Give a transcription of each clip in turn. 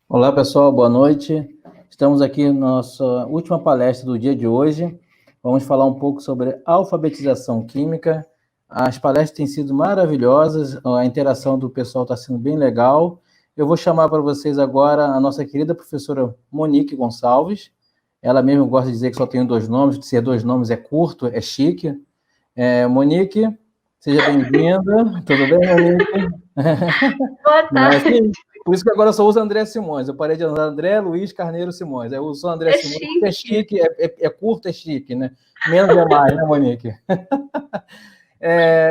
Olá, pessoal, boa noite. Estamos aqui na nossa última palestra do dia de hoje. Vamos falar um pouco sobre alfabetização química. As palestras têm sido maravilhosas, a interação do pessoal está sendo bem legal. Eu vou chamar para vocês agora a nossa querida professora Monique Gonçalves. Ela mesma gosta de dizer que só tem 2 nomes, que ser 2 nomes é curto, é chique. Monique, seja bem-vinda. Tudo bem, Monique? Boa tarde. Por isso que agora eu só uso André Simões. Eu parei de usar André Luiz Carneiro Simões. Eu uso André Simões porque é chique, é curto, é chique, né? Menos é mais, né, Monique?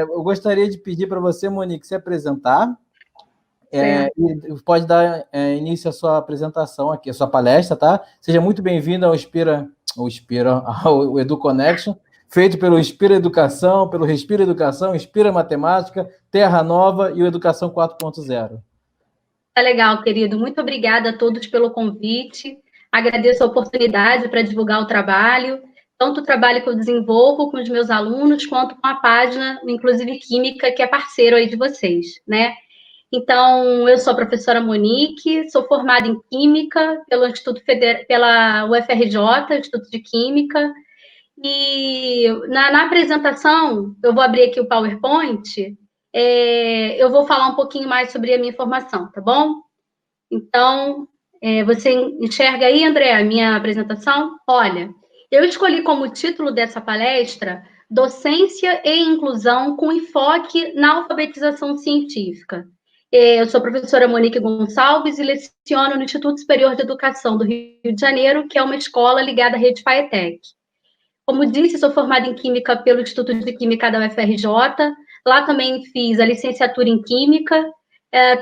Eu gostaria de pedir para você, Monique, se apresentar. E pode dar início à sua apresentação aqui, à sua palestra, tá? Seja muito bem-vindo ao ao EduConnection, feito pelo Inspira Educação, pelo Respira Educação, Inspira Matemática, Terra Nova e o Educação 4.0. Tá legal, querido. Muito obrigada a todos pelo convite. Agradeço a oportunidade para divulgar o trabalho, tanto o trabalho que eu desenvolvo com os meus alunos, quanto com a página, inclusive Química, que é parceiro aí de vocês, né? Então, eu sou a professora Monique, sou formada em Química pela UFRJ, Instituto de Química, e na apresentação, eu vou abrir aqui o PowerPoint, eu vou falar um pouquinho mais sobre a minha formação, tá bom? Então, você enxerga aí, André, a minha apresentação? Olha, eu escolhi como título dessa palestra Docência e Inclusão com enfoque na alfabetização científica. Eu sou a professora Monique Gonçalves e leciono no Instituto Superior de Educação do Rio de Janeiro, que é uma escola ligada à rede FAETEC. Como disse, sou formada em Química pelo Instituto de Química da UFRJ. Lá também fiz a licenciatura em Química.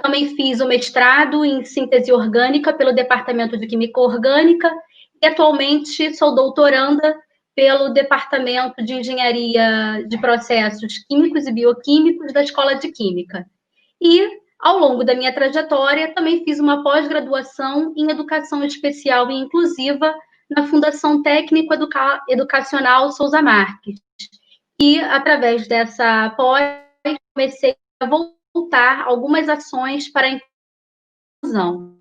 Também fiz o mestrado em Síntese Orgânica pelo Departamento de Química Orgânica. E atualmente sou doutoranda pelo Departamento de Engenharia de Processos Químicos e Bioquímicos da Escola de Química. E, ao longo da minha trajetória, também fiz uma pós-graduação em Educação Especial e Inclusiva na Fundação Técnico Educacional Souza Marques. E, através dessa pós, comecei a voltar algumas ações para a inclusão.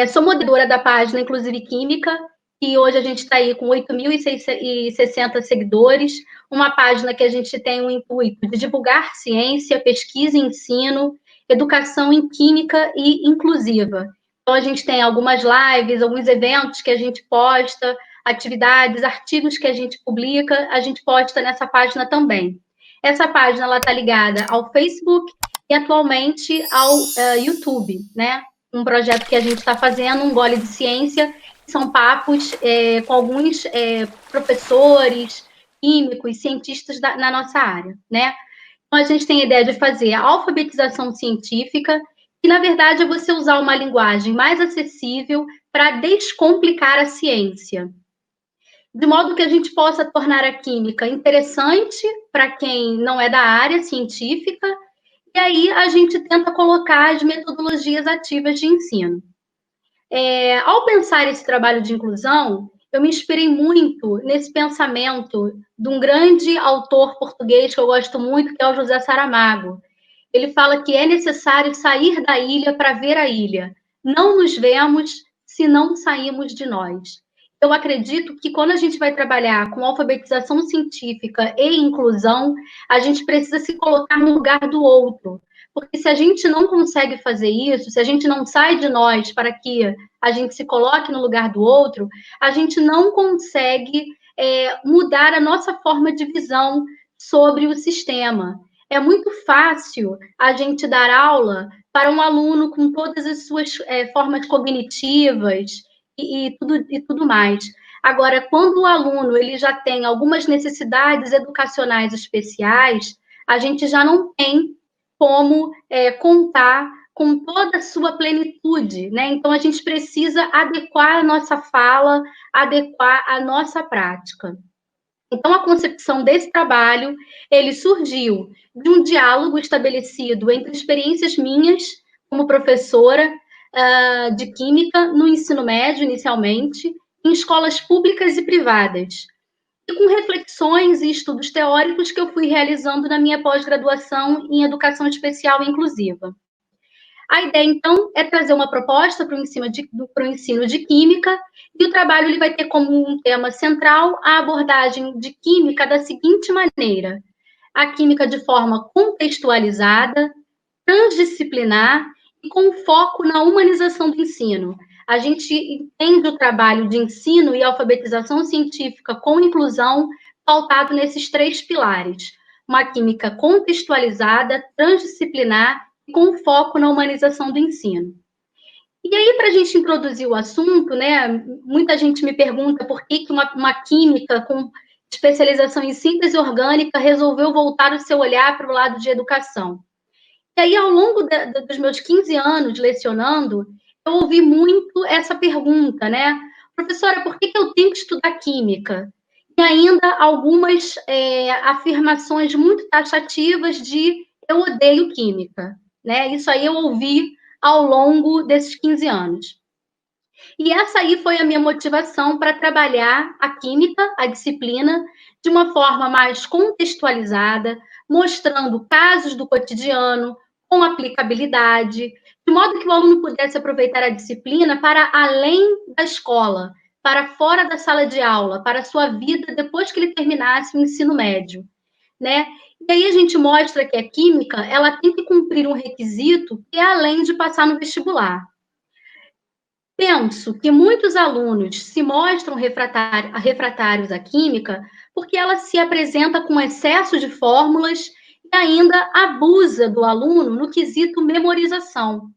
Sou moderadora da página Inclusive Química, e hoje a gente está aí com 8.060 seguidores, uma página que a gente tem o intuito de divulgar ciência, pesquisa e ensino, educação em química e inclusiva. Então, a gente tem algumas lives, alguns eventos que a gente posta, atividades, artigos que a gente publica, a gente posta nessa página também. Essa página está ligada ao Facebook e, atualmente, ao YouTube, né? Um projeto que a gente está fazendo, um Gole de Ciência, que são papos com alguns professores, químicos, cientistas na nossa área, né? Então, a gente tem a ideia de fazer a alfabetização científica, que, na verdade, é você usar uma linguagem mais acessível para descomplicar a ciência, de modo que a gente possa tornar a química interessante para quem não é da área científica, e aí a gente tenta colocar as metodologias ativas de ensino. Ao pensar esse trabalho de inclusão, eu me inspirei muito nesse pensamento de um grande autor português que eu gosto muito, que é o José Saramago. Ele fala que é necessário sair da ilha para ver a ilha. Não nos vemos se não saímos de nós. Eu acredito que quando a gente vai trabalhar com alfabetização científica e inclusão, a gente precisa se colocar no lugar do outro. Porque se a gente não consegue fazer isso, se a gente não sai de nós para que a gente se coloque no lugar do outro, a gente não consegue mudar a nossa forma de visão sobre o sistema. É muito fácil a gente dar aula para um aluno com todas as suas formas cognitivas e tudo mais. Agora, quando o aluno ele já tem algumas necessidades educacionais especiais, a gente já não tem como contar com toda a sua plenitude, né? Então, a gente precisa adequar a nossa fala, adequar a nossa prática. Então, a concepção desse trabalho, ele surgiu de um diálogo estabelecido entre experiências minhas como professora, de química no ensino médio, inicialmente, em escolas públicas e privadas, e com reflexões e estudos teóricos que eu fui realizando na minha pós-graduação em Educação Especial e Inclusiva. A ideia, então, é trazer uma proposta para o ensino de Química, e o trabalho ele vai ter como um tema central a abordagem de Química da seguinte maneira: a Química de forma contextualizada, transdisciplinar e com foco na humanização do ensino. A gente entende o trabalho de ensino e alfabetização científica com inclusão pautado nesses 3 pilares: uma química contextualizada, transdisciplinar e com foco na humanização do ensino. E aí, para a gente introduzir o assunto, né, muita gente me pergunta por que uma química com especialização em síntese orgânica resolveu voltar o seu olhar para o lado de educação. E aí, ao longo dos meus 15 anos lecionando, eu ouvi muito essa pergunta, né? Professora, por que eu tenho que estudar química? E ainda algumas afirmações muito taxativas de eu odeio química, né? Isso aí eu ouvi ao longo desses 15 anos. E essa aí foi a minha motivação para trabalhar a química, a disciplina, de uma forma mais contextualizada, mostrando casos do cotidiano, com aplicabilidade, de modo que o aluno pudesse aproveitar a disciplina para além da escola, para fora da sala de aula, para a sua vida depois que ele terminasse o ensino médio, né? E aí a gente mostra que a química, ela tem que cumprir um requisito que é além de passar no vestibular. Penso que muitos alunos se mostram refratários à química porque ela se apresenta com excesso de fórmulas e ainda abusa do aluno no quesito memorização.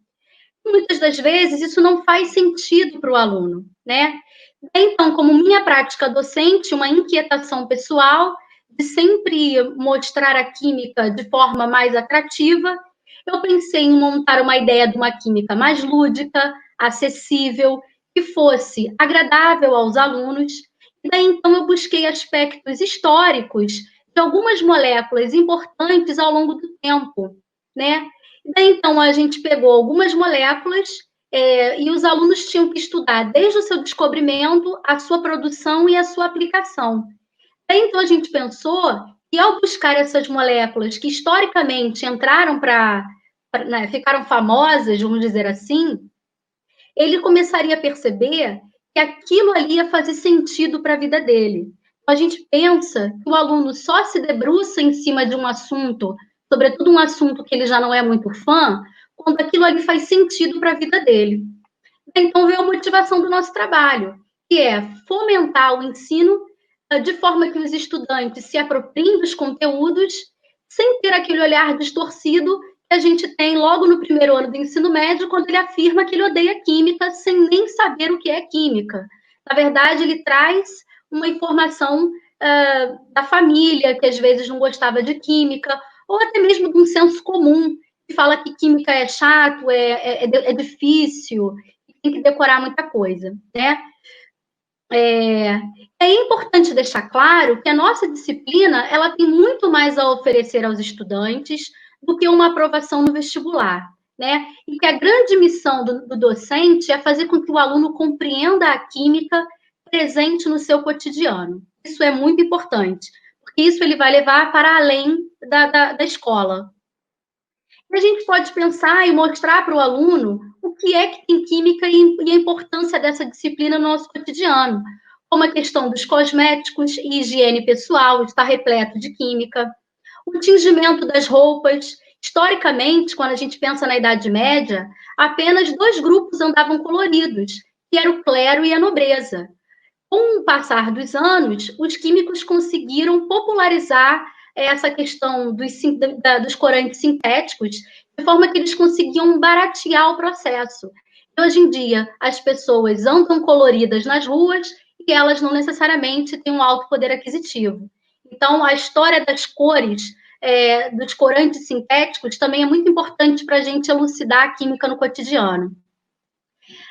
Muitas das vezes isso não faz sentido para o aluno, né? Então, como minha prática docente, uma inquietação pessoal de sempre mostrar a química de forma mais atrativa, eu pensei em montar uma ideia de uma química mais lúdica, acessível, que fosse agradável aos alunos. E daí, então, eu busquei aspectos históricos de algumas moléculas importantes ao longo do tempo, né? E daí, então, a gente pegou algumas moléculas e os alunos tinham que estudar desde o seu descobrimento, a sua produção e a sua aplicação. Daí, então, a gente pensou que, ao buscar essas moléculas que historicamente entraram né, ficaram famosas, vamos dizer assim, ele começaria a perceber que aquilo ali ia fazer sentido para a vida dele. A gente pensa que o aluno só se debruça em cima de um assunto, sobretudo um assunto que ele já não é muito fã, quando aquilo ali faz sentido para a vida dele. Então, veio a motivação do nosso trabalho, que é fomentar o ensino de forma que os estudantes se apropriem dos conteúdos, sem ter aquele olhar distorcido que a gente tem logo no primeiro ano do ensino médio, quando ele afirma que ele odeia química, sem nem saber o que é química. Na verdade, ele traz uma informação da família, que às vezes não gostava de química, ou até mesmo de um senso comum, que fala que química é chato, é difícil, tem que decorar muita coisa, né? É importante deixar claro que a nossa disciplina ela tem muito mais a oferecer aos estudantes do que uma aprovação no vestibular, né? E que a grande missão do docente é fazer com que o aluno compreenda a química presente no seu cotidiano. Isso é muito importante, porque isso ele vai levar para além da escola. E a gente pode pensar e mostrar para o aluno o que é que tem química e a importância dessa disciplina no nosso cotidiano, como a questão dos cosméticos e higiene pessoal, está repleto de química, o tingimento das roupas. Historicamente, quando a gente pensa na Idade Média, apenas 2 grupos andavam coloridos, que era o clero e a nobreza. Com o passar dos anos, os químicos conseguiram popularizar essa questão dos corantes sintéticos, de forma que eles conseguiam baratear o processo. E hoje em dia, as pessoas andam coloridas nas ruas e elas não necessariamente têm um alto poder aquisitivo. Então, a história das cores, dos corantes sintéticos, também é muito importante para a gente elucidar a química no cotidiano.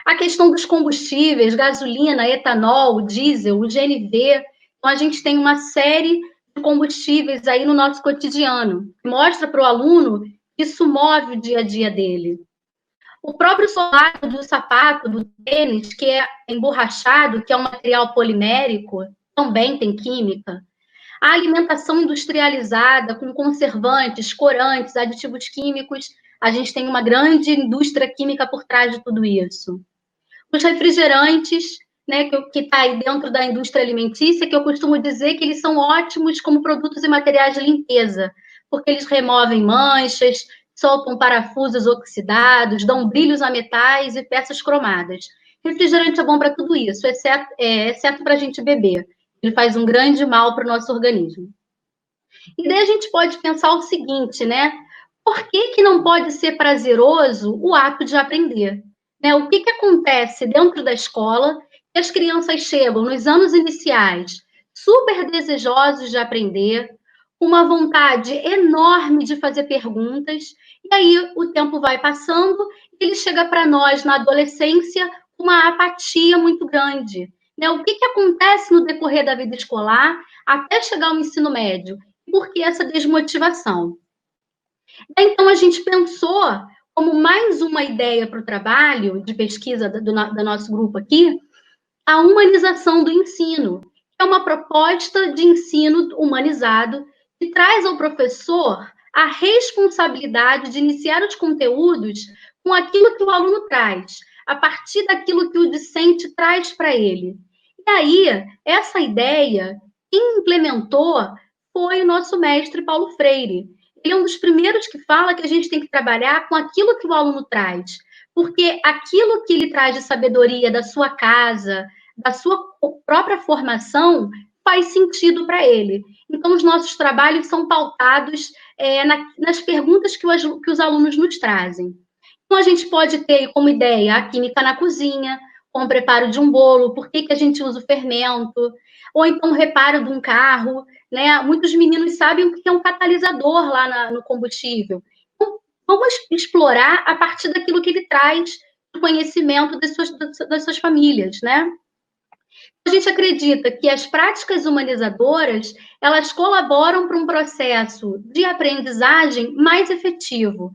A questão dos combustíveis, gasolina, etanol, diesel, o GNV. Então, a gente tem uma série de combustíveis aí no nosso cotidiano, que mostra para o aluno que isso move o dia a dia dele. O próprio solado do sapato, do tênis, que é emborrachado, que é um material polimérico, também tem química. A alimentação industrializada, com conservantes, corantes, aditivos químicos, a gente tem uma grande indústria química por trás de tudo isso. Os refrigerantes, né, que está aí dentro da indústria alimentícia, que eu costumo dizer que eles são ótimos como produtos e materiais de limpeza, porque eles removem manchas, soltam parafusos oxidados, dão brilhos a metais e peças cromadas. Refrigerante é bom para tudo isso, exceto para a gente beber. Ele faz um grande mal para o nosso organismo. E daí a gente pode pensar o seguinte, né? Por que não pode ser prazeroso o ato de aprender? Né? O que acontece dentro da escola que as crianças chegam nos anos iniciais super desejosos de aprender, com uma vontade enorme de fazer perguntas, e aí o tempo vai passando e ele chega para nós na adolescência com uma apatia muito grande. Né? O que acontece no decorrer da vida escolar até chegar ao ensino médio? Por que essa desmotivação? Então, a gente pensou, como mais uma ideia para o trabalho de pesquisa do nosso grupo aqui, a humanização do ensino, que é uma proposta de ensino humanizado que traz ao professor a responsabilidade de iniciar os conteúdos com aquilo que o aluno traz, a partir daquilo que o discente traz para ele. E aí, essa ideia, quem implementou foi o nosso mestre Paulo Freire. Ele é um dos primeiros que fala que a gente tem que trabalhar com aquilo que o aluno traz, porque aquilo que ele traz de sabedoria da sua casa, da sua própria formação, faz sentido para ele. Então, os nossos trabalhos são pautados nas perguntas que os alunos nos trazem. Então, a gente pode ter como ideia a química na cozinha, com o preparo de um bolo, por que a gente usa o fermento, ou então o reparo de um carro, né? Muitos meninos sabem o que é um catalisador lá no combustível. Então, vamos explorar a partir daquilo que ele traz, do conhecimento das suas famílias, né? A gente acredita que as práticas humanizadoras, elas colaboram para um processo de aprendizagem mais efetivo.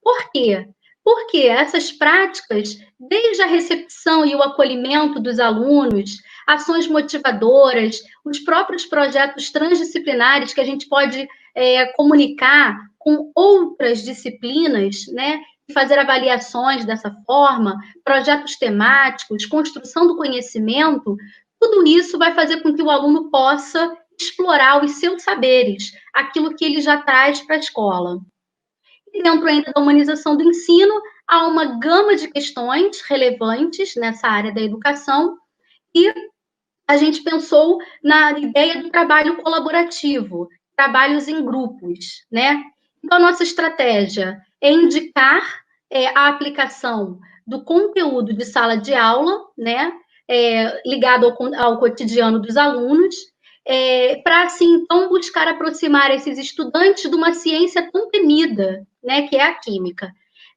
Por quê? Porque essas práticas, desde a recepção e o acolhimento dos alunos, ações motivadoras, os próprios projetos transdisciplinares que a gente pode comunicar com outras disciplinas, né? Fazer avaliações dessa forma, projetos temáticos, construção do conhecimento, tudo isso vai fazer com que o aluno possa explorar os seus saberes, aquilo que ele já traz para a escola. E dentro ainda da humanização do ensino, há uma gama de questões relevantes nessa área da educação e a gente pensou na ideia do trabalho colaborativo, trabalhos em grupos, né? Então, a nossa estratégia é indicar a aplicação do conteúdo de sala de aula, né? Ligado ao cotidiano dos alunos, para, assim, então, buscar aproximar esses estudantes de uma ciência tão temida, né, que é a química.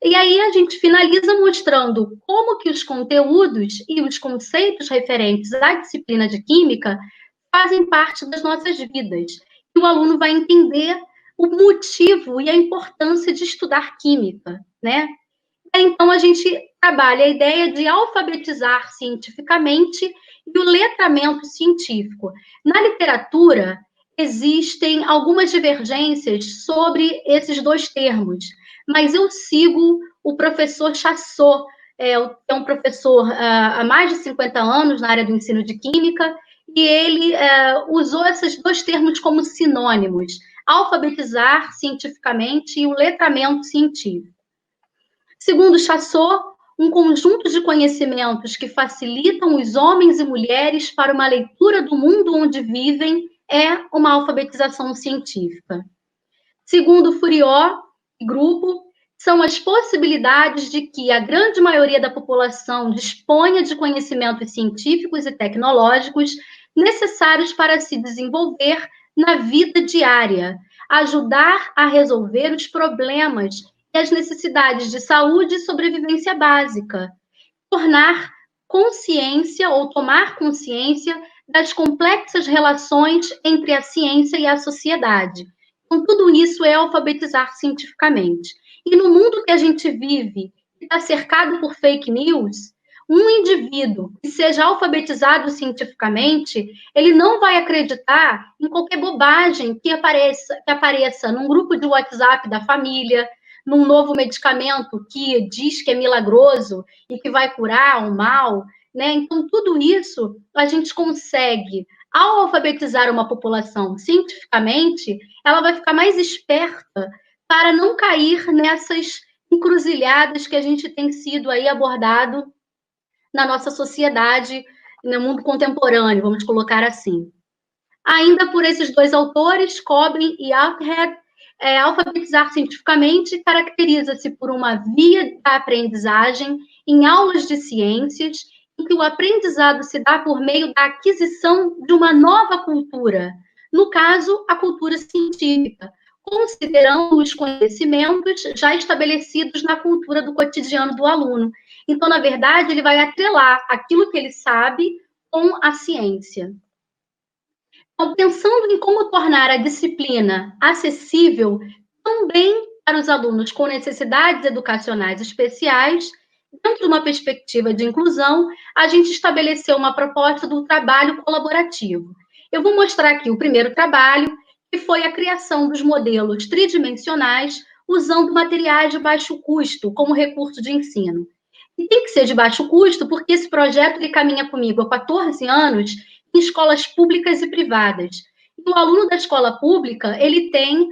E aí a gente finaliza mostrando como que os conteúdos e os conceitos referentes à disciplina de química fazem parte das nossas vidas. E o aluno vai entender o motivo e a importância de estudar química, né? Então, a gente trabalha a ideia de alfabetizar cientificamente e o letramento científico. Na literatura, existem algumas divergências sobre esses dois termos, mas eu sigo o professor Chassot, é um professor há mais de 50 anos na área do ensino de química, e ele usou esses dois termos como sinônimos, alfabetizar cientificamente e o letramento científico. Segundo Chassot, um conjunto de conhecimentos que facilitam os homens e mulheres para uma leitura do mundo onde vivem é uma alfabetização científica. Segundo Fouriot e grupo, são as possibilidades de que a grande maioria da população disponha de conhecimentos científicos e tecnológicos necessários para se desenvolver na vida diária, ajudar a resolver os problemas e as necessidades de saúde e sobrevivência básica, tornar consciência ou tomar consciência das complexas relações entre a ciência e a sociedade. Então, tudo isso é alfabetizar cientificamente. E no mundo que a gente vive, está cercado por fake news, um indivíduo que seja alfabetizado cientificamente, ele não vai acreditar em qualquer bobagem que apareça num grupo de WhatsApp da família, num novo medicamento que diz que é milagroso e que vai curar o mal, né? Então, tudo isso a gente consegue, ao alfabetizar uma população cientificamente, ela vai ficar mais esperta para não cair nessas encruzilhadas que a gente tem sido aí abordado na nossa sociedade, no mundo contemporâneo, vamos colocar assim. Ainda por esses dois autores, Coblin e Altherr, alfabetizar cientificamente caracteriza-se por uma via da aprendizagem em aulas de ciências, em que o aprendizado se dá por meio da aquisição de uma nova cultura, no caso, a cultura científica, considerando os conhecimentos já estabelecidos na cultura do cotidiano do aluno. Então, na verdade, ele vai atrelar aquilo que ele sabe com a ciência. Então, pensando em como tornar a disciplina acessível também para os alunos com necessidades educacionais especiais, dentro de uma perspectiva de inclusão, a gente estabeleceu uma proposta do trabalho colaborativo. Eu vou mostrar aqui o primeiro trabalho, que foi a criação dos modelos tridimensionais usando materiais de baixo custo como recurso de ensino. E tem que ser de baixo custo, porque esse projeto ele caminha comigo há 14 anos em escolas públicas e privadas. E o aluno da escola pública, ele tem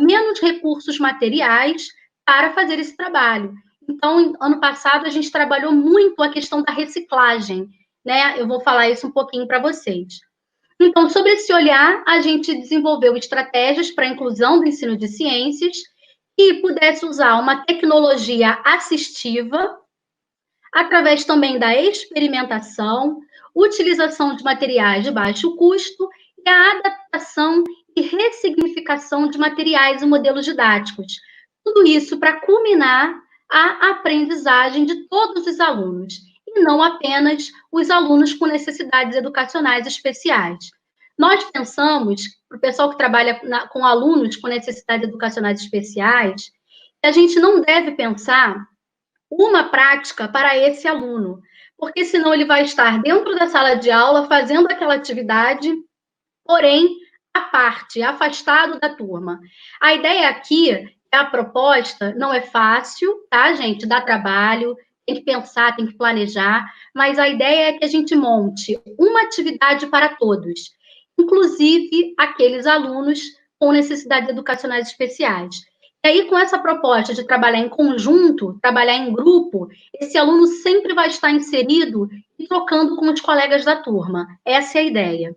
menos recursos materiais para fazer esse trabalho. Então, ano passado, a gente trabalhou muito a questão da reciclagem, né? Eu vou falar isso um pouquinho para vocês. Então, sobre esse olhar, a gente desenvolveu estratégias para a inclusão do ensino de ciências que pudesse usar uma tecnologia assistiva, através também da experimentação, utilização de materiais de baixo custo e a adaptação e ressignificação de materiais e modelos didáticos. Tudo isso para culminar a aprendizagem de todos os alunos, e não apenas os alunos com necessidades educacionais especiais. Nós pensamos, para o pessoal que trabalha com alunos com necessidades educacionais especiais, que a gente não deve pensar uma prática para esse aluno, porque senão ele vai estar dentro da sala de aula fazendo aquela atividade, porém, à parte, afastado da turma. A ideia aqui, a proposta, não é fácil, tá, gente? Dá trabalho, tem que pensar, tem que planejar, mas a ideia é que a gente monte uma atividade para todos, inclusive aqueles alunos com necessidades educacionais especiais. E aí, com essa proposta de trabalhar em conjunto, trabalhar em grupo, esse aluno sempre vai estar inserido e trocando com os colegas da turma. Essa é a ideia.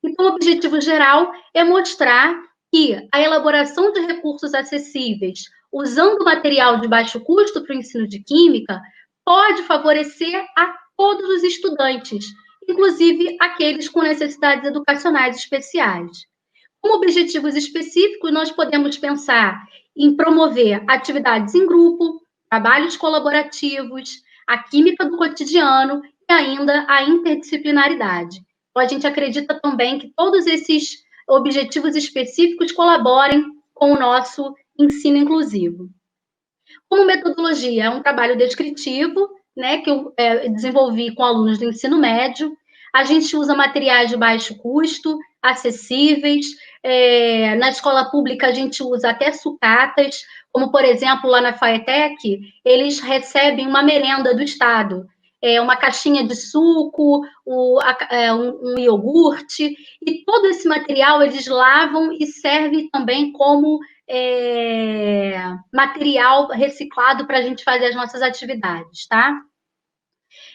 Então, o objetivo geral é mostrar que a elaboração de recursos acessíveis, usando material de baixo custo para o ensino de química, pode favorecer a todos os estudantes, inclusive aqueles com necessidades educacionais especiais. Como objetivos específicos, nós podemos pensar em promover atividades em grupo, trabalhos colaborativos, a química do cotidiano e ainda a interdisciplinaridade. Então, a gente acredita também que todos esses objetivos específicos colaborem com o nosso ensino inclusivo. Como metodologia, é um trabalho descritivo, né, que eu desenvolvi com alunos do ensino médio. A gente usa materiais de baixo custo, acessíveis. Na escola pública, a gente usa até sucatas, como, por exemplo, lá na FAETEC, eles recebem uma merenda do Estado, uma caixinha de suco, um iogurte, e todo esse material eles lavam e serve também como material reciclado para a gente fazer as nossas atividades, tá?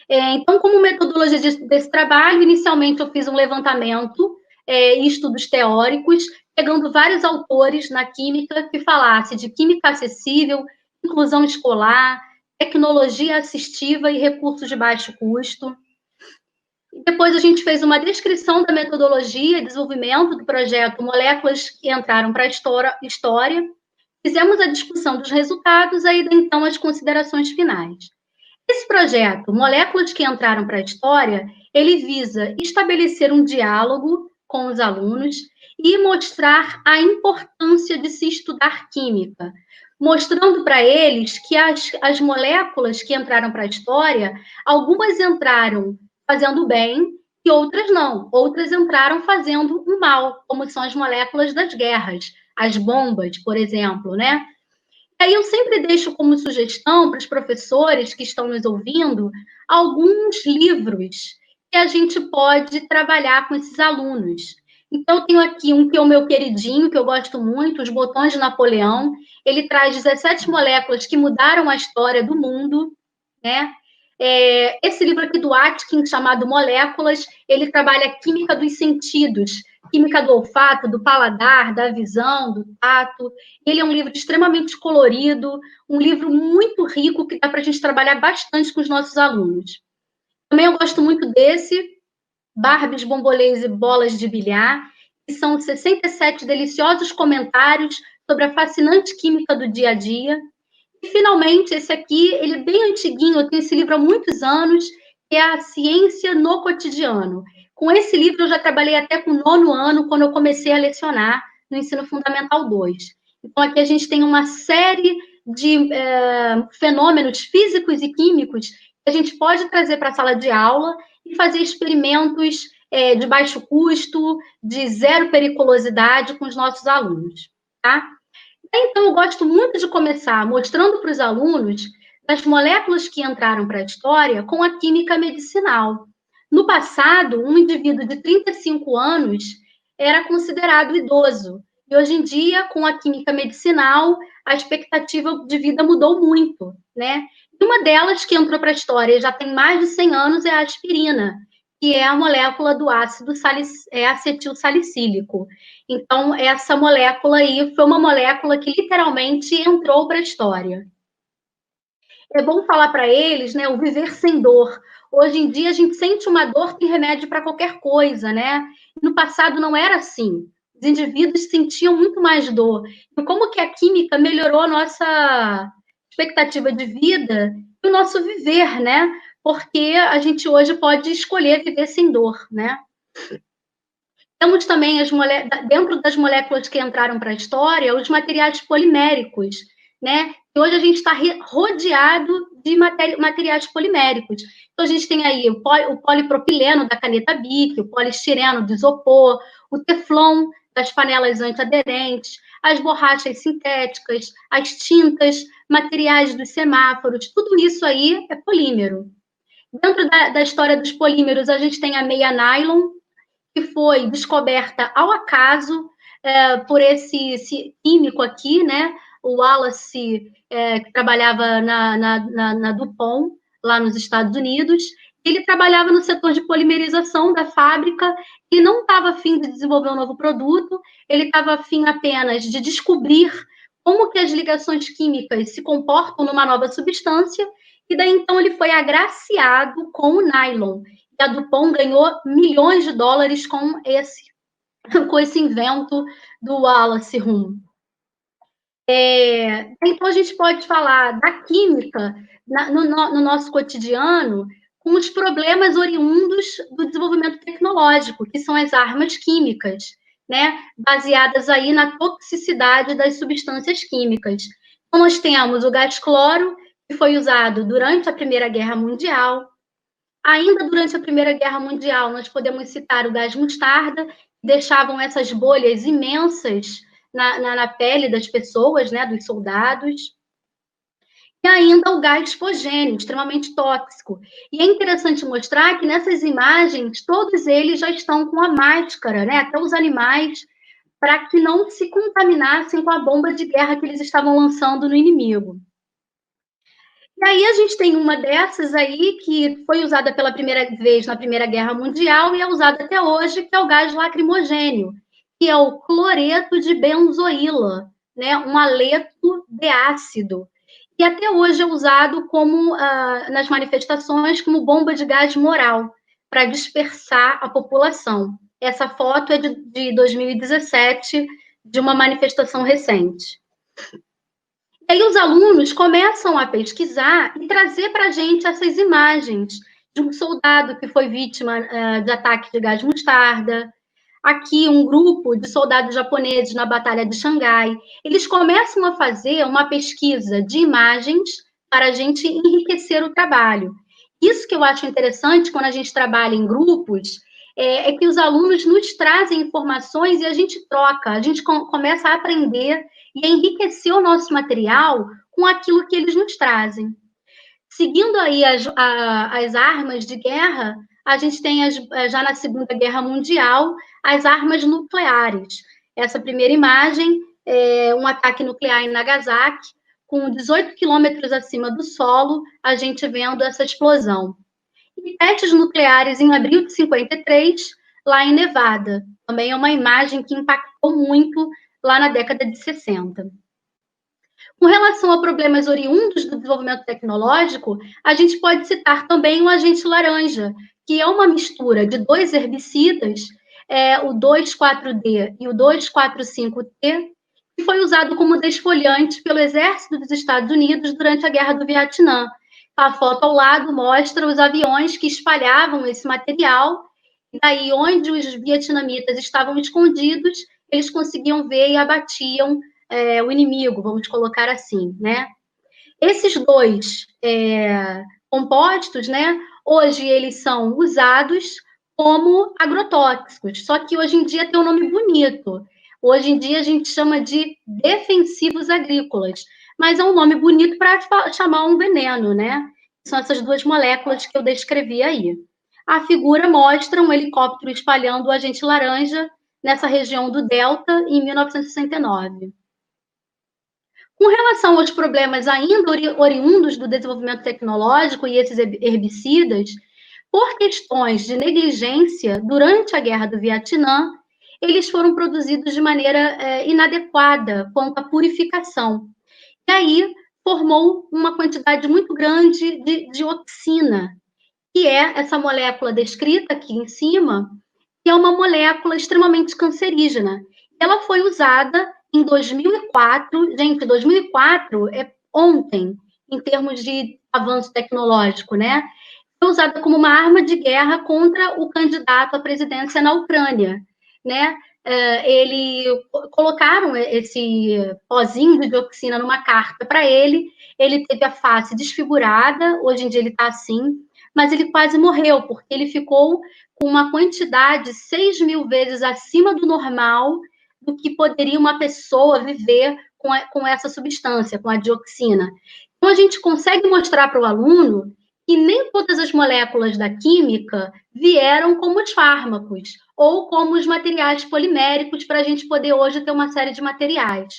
Então, como metodologia desse trabalho, inicialmente eu fiz um levantamento e estudos teóricos, pegando vários autores na química que falassem de química acessível, inclusão escolar, tecnologia assistiva e recursos de baixo custo. Depois a gente fez uma descrição da metodologia e desenvolvimento do projeto Moléculas que Entraram para a História. Fizemos a discussão dos resultados, aí então as considerações finais. Esse projeto, Moléculas que Entraram para a História, ele visa estabelecer um diálogo com os alunos e mostrar a importância de se estudar química, mostrando para eles que as moléculas que entraram para a história, algumas entraram fazendo bem e outras não. Outras entraram fazendo um mal, como são as moléculas das guerras, as bombas, por exemplo, né? Aí eu sempre deixo como sugestão para os professores que estão nos ouvindo alguns livros que a gente pode trabalhar com esses alunos. Então, eu tenho aqui um que é o meu queridinho, que eu gosto muito, Os Botões de Napoleão. Ele traz 17 moléculas que mudaram a história do mundo, né? Esse livro aqui do Atkins, chamado Moléculas, ele trabalha a química dos sentidos, química do olfato, do paladar, da visão, do tato. Ele é um livro extremamente colorido, um livro muito rico, que dá para a gente trabalhar bastante com os nossos alunos. Também eu gosto muito desse, Barbies, Bombolês e Bolas de Bilhar, que são 67 deliciosos comentários sobre a fascinante química do dia a dia. E, finalmente, esse aqui, ele é bem antiguinho, eu tenho esse livro há muitos anos, que é A Ciência no Cotidiano. Com esse livro, eu já trabalhei até com o 9º ano, quando eu comecei a lecionar no Ensino Fundamental 2. Então, aqui a gente tem uma série de fenômenos físicos e químicos que a gente pode trazer para a sala de aula e fazer experimentos de baixo custo, de zero periculosidade com os nossos alunos, tá? Então, eu gosto muito de começar mostrando para os alunos as moléculas que entraram para a história com a química medicinal. No passado, um indivíduo de 35 anos era considerado idoso. E hoje em dia, com a química medicinal, a expectativa de vida mudou muito, né? E uma delas que entrou para a história já tem mais de 100 anos é a aspirina, que é a molécula do ácido acetilsalicílico. Então, essa molécula aí foi uma molécula que literalmente entrou para a história. É bom falar para eles, né, o viver sem dor. Hoje em dia, a gente sente uma dor, tem remédio para qualquer coisa, né? No passado não era assim. Os indivíduos sentiam muito mais dor. E como que a química melhorou a nossa expectativa de vida e o nosso viver, né? Porque a gente hoje pode escolher viver sem dor, né? Temos também, dentro das moléculas que entraram para a história, os materiais poliméricos, né? E hoje a gente está rodeado de materiais poliméricos. Então, a gente tem aí o polipropileno da caneta Bic, o polistireno do isopor, o teflon das panelas antiaderentes, as borrachas sintéticas, as tintas, materiais dos semáforos, tudo isso aí é polímero. Dentro da história dos polímeros, a gente tem a meia nylon, que foi descoberta ao acaso por esse químico aqui, né? O Wallace, que trabalhava na DuPont, lá nos Estados Unidos. Ele trabalhava no setor de polimerização da fábrica e não estava a fim de desenvolver um novo produto, ele estava a fim apenas de descobrir como que as ligações químicas se comportam numa nova substância, e daí então ele foi agraciado com o nylon. E a DuPont ganhou milhões de dólares com esse invento do Wallace Rum. Então, a gente pode falar da química no nosso cotidiano com os problemas oriundos do desenvolvimento tecnológico, que são as armas químicas, né? Baseadas aí na toxicidade das substâncias químicas. Então, nós temos o gás cloro, que foi usado durante a Primeira Guerra Mundial. Ainda durante a Primeira Guerra Mundial, nós podemos citar o gás mostarda, que deixavam essas bolhas imensas na pele das pessoas, né, dos soldados. E ainda o gás fosgênio, extremamente tóxico. E é interessante mostrar que nessas imagens, todos eles já estão com a máscara, né, até os animais, para que não se contaminassem com a bomba de guerra que eles estavam lançando no inimigo. E aí a gente tem uma dessas aí que foi usada pela primeira vez na Primeira Guerra Mundial e é usada até hoje, que é o gás lacrimogênio, que é o cloreto de benzoíla, né, um haleto de ácido. E até hoje é usado como nas manifestações como bomba de gás moral, para dispersar a população. Essa foto é de 2017, de uma manifestação recente. E aí os alunos começam a pesquisar e trazer para a gente essas imagens de um soldado que foi vítima de ataque de gás mostarda. aqui um grupo de soldados japoneses na Batalha de Xangai. Eles começam a fazer uma pesquisa de imagens para a gente enriquecer o trabalho. Isso que eu acho interessante quando a gente trabalha em grupos, é que os alunos nos trazem informações e a gente troca, a gente começa a aprender e a enriquecer o nosso material com aquilo que eles nos trazem. Seguindo aí as armas de guerra, a gente tem, já na Segunda Guerra Mundial, as armas nucleares. Essa primeira imagem é um ataque nuclear em Nagasaki, com 18 quilômetros acima do solo, a gente vendo essa explosão. E testes nucleares em abril de 53, lá em Nevada. Também é uma imagem que impactou muito lá na década de 60. Com relação a problemas oriundos do desenvolvimento tecnológico, a gente pode citar também o agente laranja, que é uma mistura de dois herbicidas, o 2,4-D e o 2,4,5-T, que foi usado como desfoliante pelo Exército dos Estados Unidos durante a Guerra do Vietnã. A foto ao lado mostra os aviões que espalhavam esse material, e daí onde os vietnamitas estavam escondidos, eles conseguiam ver e abatiam o inimigo, vamos colocar assim, né? Esses dois compostos, né, hoje eles são usados como agrotóxicos, só que hoje em dia tem um nome bonito. Hoje em dia a gente chama de defensivos agrícolas, mas é um nome bonito para chamar um veneno, né? São essas duas moléculas que eu descrevi aí. A figura mostra um helicóptero espalhando o agente laranja nessa região do Delta em 1969. Com relação aos problemas ainda oriundos do desenvolvimento tecnológico e esses herbicidas, por questões de negligência durante a Guerra do Vietnã, eles foram produzidos de maneira inadequada quanto à purificação. E aí formou uma quantidade muito grande de dioxina, que é essa molécula descrita aqui em cima, que é uma molécula extremamente cancerígena. Ela foi usada em 2004, gente, 2004 é ontem, em termos de avanço tecnológico, né? Foi usada como uma arma de guerra contra o candidato à presidência na Ucrânia, né? Colocaram esse pozinho de dioxina numa carta para ele, ele teve a face desfigurada, hoje em dia ele está assim, mas ele quase morreu, porque ele ficou com uma quantidade 6.000 vezes acima do normal do que poderia uma pessoa viver com essa substância, com a dioxina. Então, a gente consegue mostrar para o aluno que nem todas as moléculas da química vieram como os fármacos ou como os materiais poliméricos para a gente poder hoje ter uma série de materiais.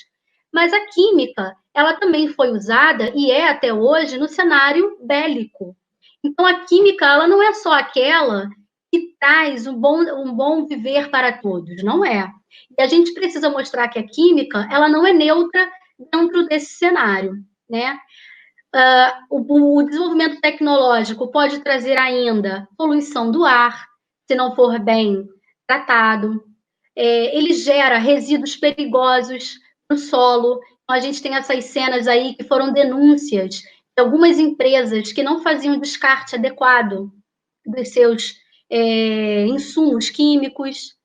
Mas a química, ela também foi usada e é até hoje no cenário bélico. Então, a química, ela não é só aquela que traz um bom viver para todos, não é. E a gente precisa mostrar que a química, ela não é neutra dentro desse cenário, né? O desenvolvimento tecnológico pode trazer ainda poluição do ar, se não for bem tratado. Ele gera resíduos perigosos no solo. Então, a gente tem essas cenas aí que foram denúncias de algumas empresas que não faziam descarte adequado dos seus insumos químicos.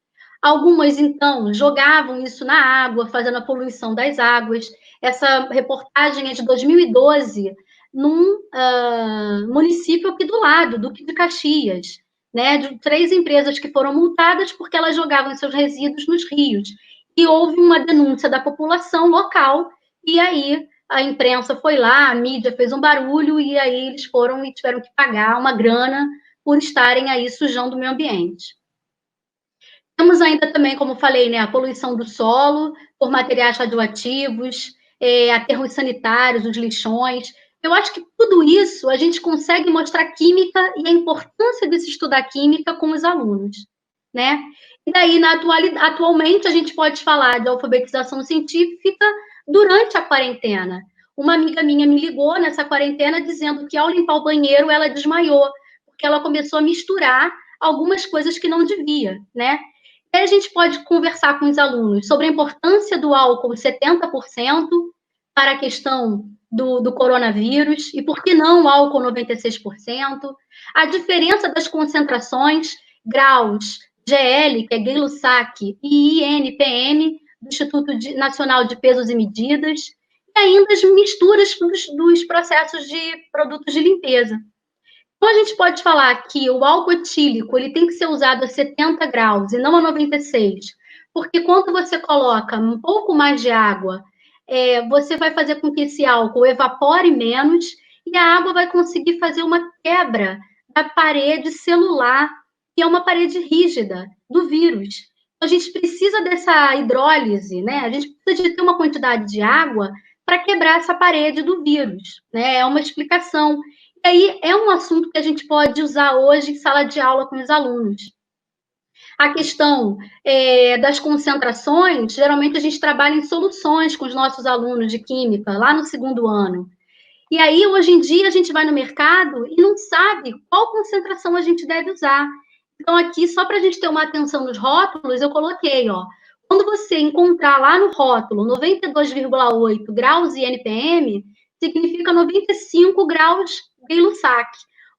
Algumas, então, jogavam isso na água, fazendo a poluição das águas. Essa reportagem é de 2012, num município aqui do lado, Duque de Caxias, né, de 3 empresas que foram multadas porque elas jogavam seus resíduos nos rios. E houve uma denúncia da população local, e aí a imprensa foi lá, a mídia fez um barulho, e aí eles foram e tiveram que pagar uma grana por estarem aí sujando o meio ambiente. Temos ainda também, como falei, né, a poluição do solo por materiais radioativos, aterros sanitários, os lixões. Eu acho que tudo isso a gente consegue mostrar química e a importância de se estudar química com os alunos, né? E daí, atualmente, a gente pode falar de alfabetização científica durante a quarentena. Uma amiga minha me ligou nessa quarentena dizendo que, ao limpar o banheiro, ela desmaiou, porque ela começou a misturar algumas coisas que não devia, né? E aí a gente pode conversar com os alunos sobre a importância do álcool 70% para a questão do coronavírus, e por que não o álcool 96%, a diferença das concentrações, graus GL, que é Gay-Lussac, e INPM, do Instituto Nacional de Pesos e Medidas, e ainda as misturas dos processos de produtos de limpeza. Então, a gente pode falar que o álcool etílico ele tem que ser usado a 70 graus e não a 96, porque quando você coloca um pouco mais de água, você vai fazer com que esse álcool evapore menos e a água vai conseguir fazer uma quebra da parede celular, que é uma parede rígida do vírus. A gente precisa dessa hidrólise, né? A gente precisa de ter uma quantidade de água para quebrar essa parede do vírus, né? É uma explicação. E aí é um assunto que a gente pode usar hoje em sala de aula com os alunos. A questão das concentrações, geralmente a gente trabalha em soluções com os nossos alunos de química, lá no segundo ano. E aí, hoje em dia, a gente vai no mercado e não sabe qual concentração a gente deve usar. Então, aqui, só para a gente ter uma atenção nos rótulos, eu coloquei, ó, quando você encontrar lá no rótulo 92,8 graus INPM, significa 95 graus Gay-Lussac.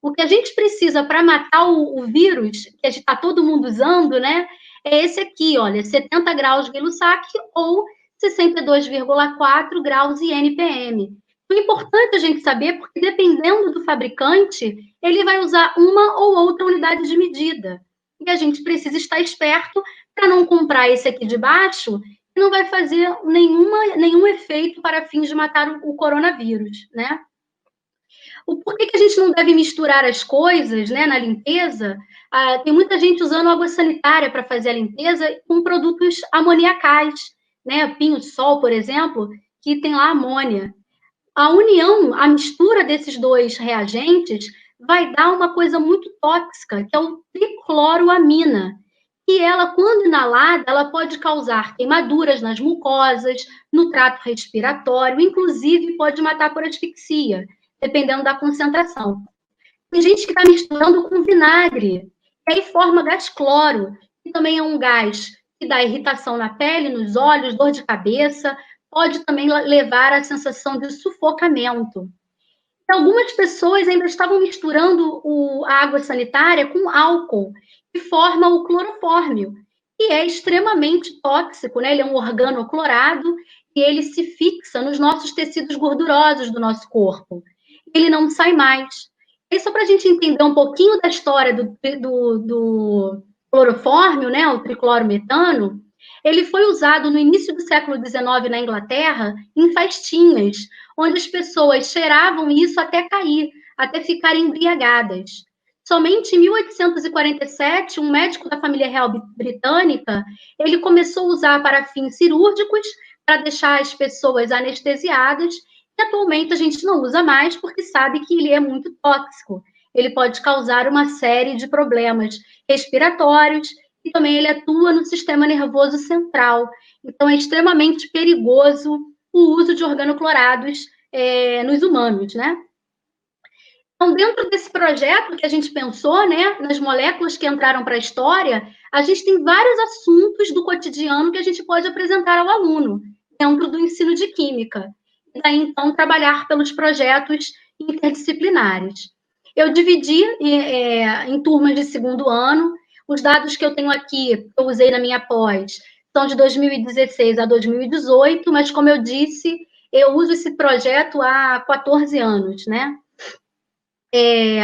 O que a gente precisa para matar o vírus, que está todo mundo usando, né, é esse aqui, olha, 70 graus Gay-Lussac ou 62,4 graus INPM. É importante a gente saber, porque dependendo do fabricante, ele vai usar uma ou outra unidade de medida. E a gente precisa estar esperto para não comprar esse aqui de baixo, que não vai fazer nenhum efeito para fins de matar o coronavírus, né? Por que a gente não deve misturar as coisas, né, na limpeza? Tem muita gente usando água sanitária para fazer a limpeza com produtos amoniacais, né? Pinho-sol, por exemplo, que tem lá amônia. A união, a mistura desses dois reagentes vai dar uma coisa muito tóxica, que é o tricloroamina. E ela, quando inalada, ela pode causar queimaduras nas mucosas, no trato respiratório, inclusive pode matar por asfixia, dependendo da concentração. Tem gente que está misturando com vinagre, e aí forma gás cloro, que também é um gás que dá irritação na pele, nos olhos, dor de cabeça, pode também levar à sensação de sufocamento. Algumas pessoas ainda estavam misturando a água sanitária com álcool, que forma o clorofórmio, que é extremamente tóxico, né? Ele é um organoclorado e ele se fixa nos nossos tecidos gordurosos do nosso corpo. Ele não sai mais. E só para a gente entender um pouquinho da história do clorofórmio, né? O triclorometano, ele foi usado no início do século XIX na Inglaterra em festinhas, onde as pessoas cheiravam isso até cair, até ficarem embriagadas. Somente em 1847, um médico da família real britânica, ele começou a usar para fins cirúrgicos, para deixar as pessoas anestesiadas, e atualmente a gente não usa mais porque sabe que ele é muito tóxico. Ele pode causar uma série de problemas respiratórios, e também ele atua no sistema nervoso central. Então, é extremamente perigoso o uso de organoclorados nos humanos, né? Então, dentro desse projeto que a gente pensou, né, nas moléculas que entraram para a história, a gente tem vários assuntos do cotidiano que a gente pode apresentar ao aluno, dentro do ensino de química. E daí, então, trabalhar pelos projetos interdisciplinares. Eu dividi em turmas de segundo ano. Os dados que eu tenho aqui, que eu usei na minha pós, são de 2016 a 2018, mas, como eu disse, eu uso esse projeto há 14 anos, né?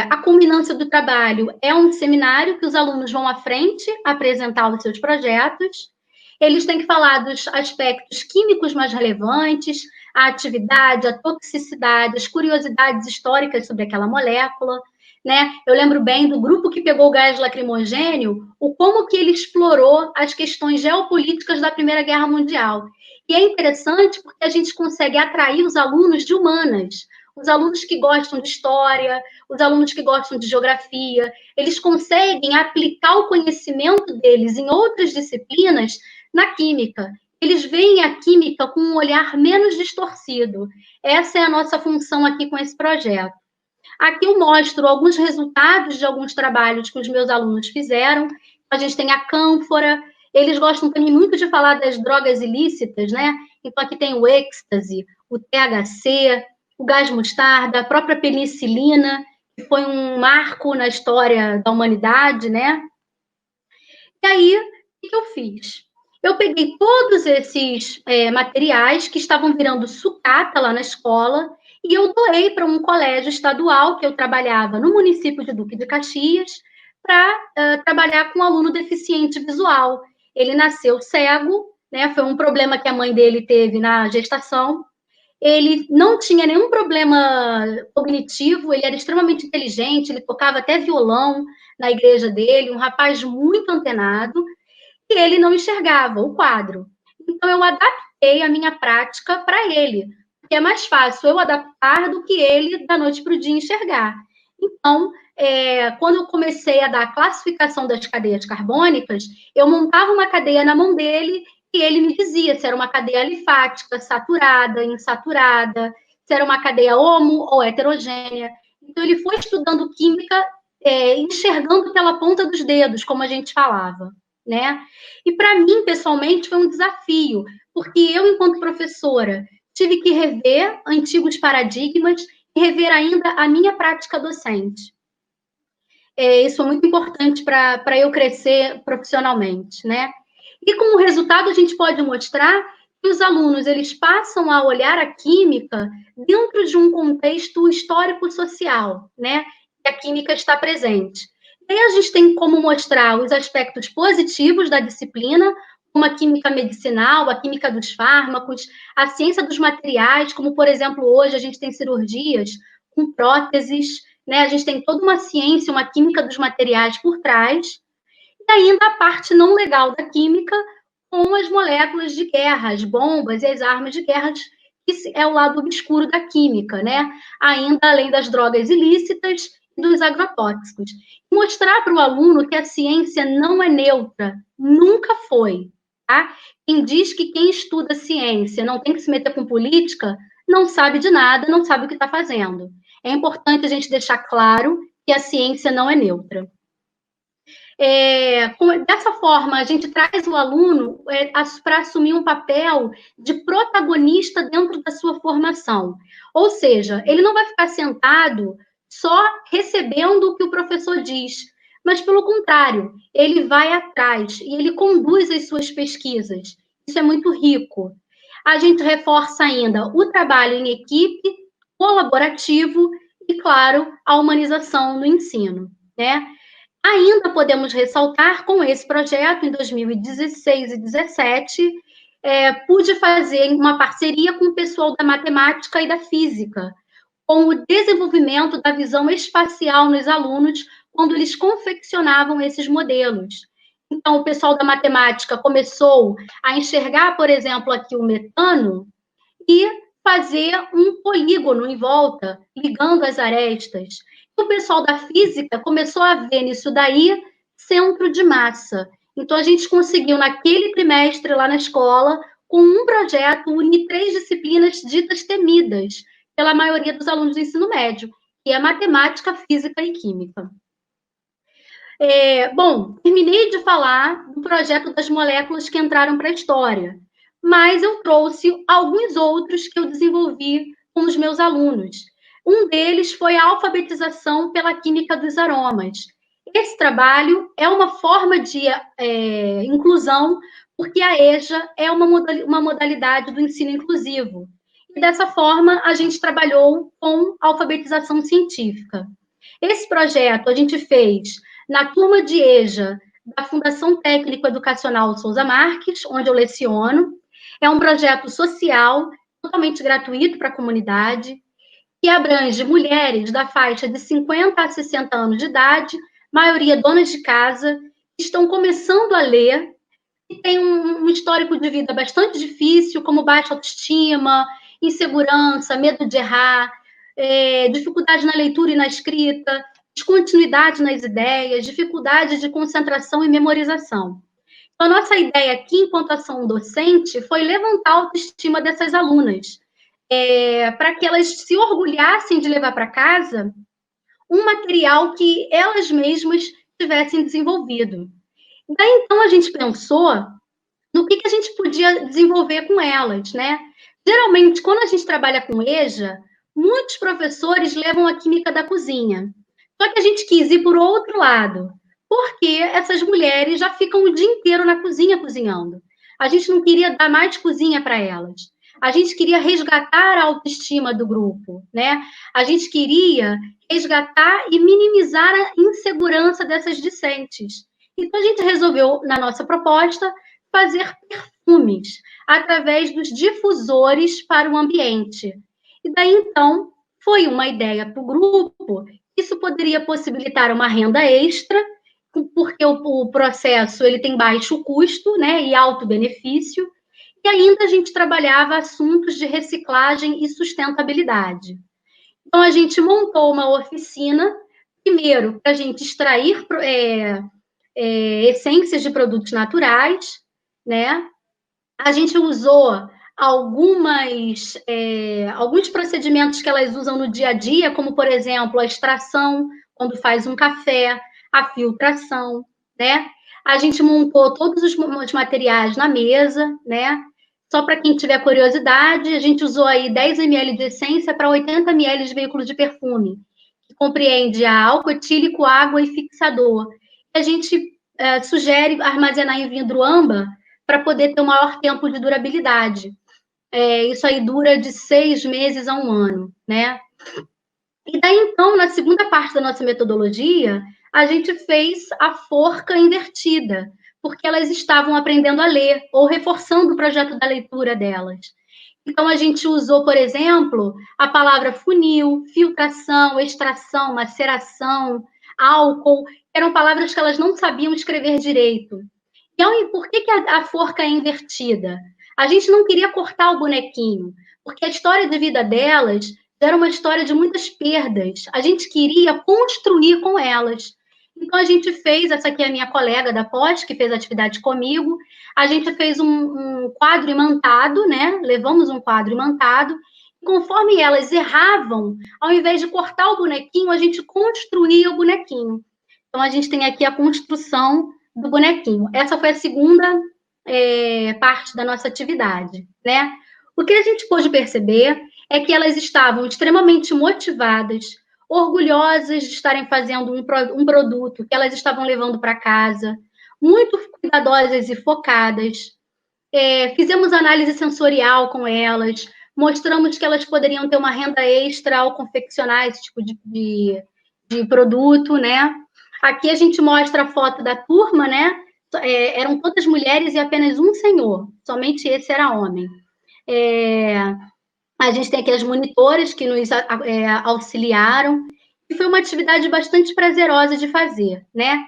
A culminância do trabalho é um seminário que os alunos vão à frente apresentar os seus projetos. Eles têm que falar dos aspectos químicos mais relevantes, a atividade, a toxicidade, as curiosidades históricas sobre aquela molécula, né? Eu lembro bem do grupo que pegou o gás lacrimogênio, o como que ele explorou as questões geopolíticas da Primeira Guerra Mundial. E é interessante porque a gente consegue atrair os alunos de humanas, os alunos que gostam de história, os alunos que gostam de geografia, eles conseguem aplicar o conhecimento deles em outras disciplinas na química. Eles veem a química com um olhar menos distorcido. Essa é a nossa função aqui com esse projeto. Aqui eu mostro alguns resultados de alguns trabalhos que os meus alunos fizeram. A gente tem a cânfora, eles gostam também muito de falar das drogas ilícitas, né? Então aqui tem o êxtase, o THC, o gás mostarda, a própria penicilina, que foi um marco na história da humanidade, né? E aí, o que eu fiz? Eu peguei todos esses materiais que estavam virando sucata lá na escola e eu doei para um colégio estadual que eu trabalhava no município de Duque de Caxias para trabalhar com um aluno deficiente visual. Ele nasceu cego, né? Foi um problema que a mãe dele teve na gestação. Ele não tinha nenhum problema cognitivo, ele era extremamente inteligente, ele tocava até violão na igreja dele, um rapaz muito antenado, e ele não enxergava o quadro. Então, eu adaptei a minha prática para ele, porque é mais fácil eu adaptar do que ele, da noite para o dia, enxergar. Então, quando eu comecei a dar a classificação das cadeias carbônicas, eu montava uma cadeia na mão dele e ele me dizia se era uma cadeia alifática, saturada, insaturada, se era uma cadeia homo ou heterogênea. Então, ele foi estudando química, enxergando pela ponta dos dedos, como a gente falava, né? E para mim, pessoalmente, foi um desafio, porque eu, enquanto professora, tive que rever antigos paradigmas e rever ainda a minha prática docente. Isso é muito importante para eu crescer profissionalmente, né? E como resultado, a gente pode mostrar que os alunos eles passam a olhar a química dentro de um contexto histórico-social, né? Que a química está presente. E aí a gente tem como mostrar os aspectos positivos da disciplina, como a química medicinal, a química dos fármacos, a ciência dos materiais, como, por exemplo, hoje a gente tem cirurgias com próteses, né? A gente tem toda uma ciência, uma química dos materiais por trás, e ainda a parte não legal da química, com as moléculas de guerra, as bombas e as armas de guerra, que é o lado obscuro da química, né? Ainda além das drogas ilícitas e dos agrotóxicos. Mostrar para o aluno que a ciência não é neutra, nunca foi, tá? Quem diz que quem estuda ciência não tem que se meter com política, não sabe de nada, não sabe o que está fazendo. É importante a gente deixar claro que a ciência não é neutra. Dessa forma, a gente traz o aluno para assumir um papel de protagonista dentro da sua formação. Ou seja, ele não vai ficar sentado só recebendo o que o professor diz, mas, pelo contrário, ele vai atrás e ele conduz as suas pesquisas. Isso é muito rico. A gente reforça ainda o trabalho em equipe, colaborativo e, claro, a humanização no ensino, né? Ainda podemos ressaltar, com esse projeto, em 2016 e 2017, pude fazer uma parceria com o pessoal da matemática e da física, com o desenvolvimento da visão espacial nos alunos, quando eles confeccionavam esses modelos. Então, o pessoal da matemática começou a enxergar, por exemplo, aqui o metano, e fazer um polígono em volta, ligando as arestas. O pessoal da física começou a ver nisso daí centro de massa. Então, a gente conseguiu, naquele trimestre lá na escola, com um projeto, unir 3 disciplinas ditas temidas pela maioria dos alunos do ensino médio, que é matemática, física e química. Bom, terminei de falar do projeto das moléculas que entraram para a história, mas eu trouxe alguns outros que eu desenvolvi com os meus alunos. Um deles foi a alfabetização pela química dos aromas. Esse trabalho é uma forma de inclusão, porque a EJA é uma modalidade do ensino inclusivo. E dessa forma, a gente trabalhou com alfabetização científica. Esse projeto a gente fez na turma de EJA da Fundação Técnico Educacional Souza Marques, onde eu leciono. É um projeto social, totalmente gratuito para a comunidade, que abrange mulheres da faixa de 50 a 60 anos de idade, maioria donas de casa, que estão começando a ler, e tem um histórico de vida bastante difícil, como baixa autoestima, insegurança, medo de errar, dificuldade na leitura e na escrita, descontinuidade nas ideias, dificuldade de concentração e memorização. Então, a nossa ideia aqui, enquanto ação docente, foi levantar a autoestima dessas alunas, para que elas se orgulhassem de levar para casa um material que elas mesmas tivessem desenvolvido. Daí, então, a gente pensou no que a gente podia desenvolver com elas, né? Geralmente, quando a gente trabalha com EJA, muitos professores levam a química da cozinha. Só que a gente quis ir por outro lado, porque essas mulheres já ficam o dia inteiro na cozinha cozinhando. A gente não queria dar mais cozinha para elas. A gente queria resgatar a autoestima do grupo, né? A gente queria resgatar e minimizar a insegurança dessas discentes. Então, a gente resolveu, na nossa proposta, fazer perfumes através dos difusores para o ambiente. E daí, então, foi uma ideia para o grupo. Isso poderia possibilitar uma renda extra, porque o processo ele tem baixo custo, né, e alto benefício, e ainda a gente trabalhava assuntos de reciclagem e sustentabilidade. Então, a gente montou uma oficina, primeiro, para a gente extrair essências de produtos naturais, né? A gente usou alguns procedimentos que elas usam no dia a dia, como, por exemplo, a extração, quando faz um café, a filtração, né? A gente montou todos os materiais na mesa, né? Só para quem tiver curiosidade, a gente usou aí 10 ml de essência para 80 ml de veículo de perfume, que compreende álcool etílico, água e fixador. A gente sugere armazenar em vidro âmbar para poder ter um maior tempo de durabilidade. Isso aí dura de 6 meses a 1 ano, né? E daí, então, na segunda parte da nossa metodologia, a gente fez a forca invertida, porque elas estavam aprendendo a ler ou reforçando o projeto da leitura delas. Então, a gente usou, por exemplo, a palavra funil, filtração, extração, maceração, álcool, eram palavras que elas não sabiam escrever direito. Então, por que a forca é invertida? A gente não queria cortar o bonequinho, porque a história de vida delas era uma história de muitas perdas. A gente queria construir com elas. Então, a gente fez, essa aqui é a minha colega da pós, que fez atividade comigo, a gente fez um quadro imantado, né? Levamos um quadro imantado, e conforme elas erravam, ao invés de cortar o bonequinho, a gente construía o bonequinho. Então, a gente tem aqui a construção do bonequinho. Essa foi a segunda parte da nossa atividade, né? O que a gente pôde perceber é que elas estavam extremamente motivadas, orgulhosas de estarem fazendo um produto que elas estavam levando para casa, muito cuidadosas e focadas. Fizemos análise sensorial com elas, mostramos que elas poderiam ter uma renda extra ao confeccionar esse tipo de produto, né? Aqui a gente mostra a foto da turma, né? Eram todas mulheres e apenas um senhor, somente esse era homem. A gente tem aqui as monitoras que nos auxiliaram, e foi uma atividade bastante prazerosa de fazer, né?